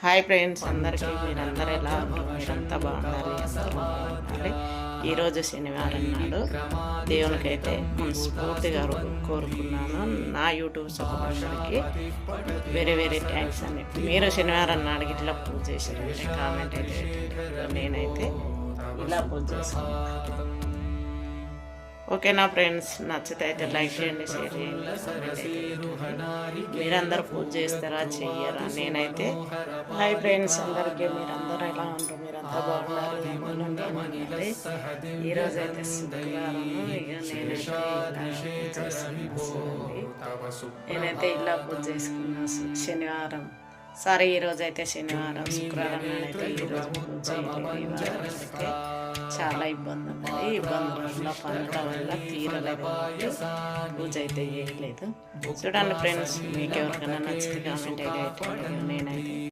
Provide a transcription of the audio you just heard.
Hi friends, అందరికీ మీరందరూ ఎలా ఉంటారు? మీరంతా బాగుండాలి, అందరూ బాగుండాలి. ఈరోజు శనివారం నాడు దేవునికైతే మనస్ఫూర్తిగా కోరుకున్నాను. నా యూట్యూబ్ సపోర్టర్కి వేరే వేరే థ్యాంక్స్ అని. మీరు శనివారం నాడు ఇట్లా పూజ చేశారంటే కామెంట్ అయితే పెట్టండి. నేనైతే ఇలా పూజ చేసుకున్నాను. ఓకేనా ఫ్రెండ్స్, నచ్చితే అయితే లైక్ చేయండి, షేర్ చేయండి. మీరందరూ పూజ చేస్తారా చెయ్యరా? నేనైతే హాయ్ ఫ్రెండ్స్, అందరికీ మీరందరూ ఎలా ఉంటారు? మీరంతా బాగుండాలి. అందులో ఈరోజు అయితే శుక్రవారం. ఇక నేనైతే ఇలా పూజ చేసుకున్నా. శనివారం సారీ, ఈరోజు అయితే శనివారం. శుక్రవారం నాడైతే ఈరోజు పూజ చేయలేదు. అయితే చాలా ఇబ్బంది ఉన్నది. ఇబ్బందుల వల్ల పనుల వల్ల తీరలేదు, పూజ అయితే చేయలేదు. చూడండి ఫ్రెండ్స్, మీకు ఎవరికైనా నచ్చితే కామెంట్ అయితే నేనైతే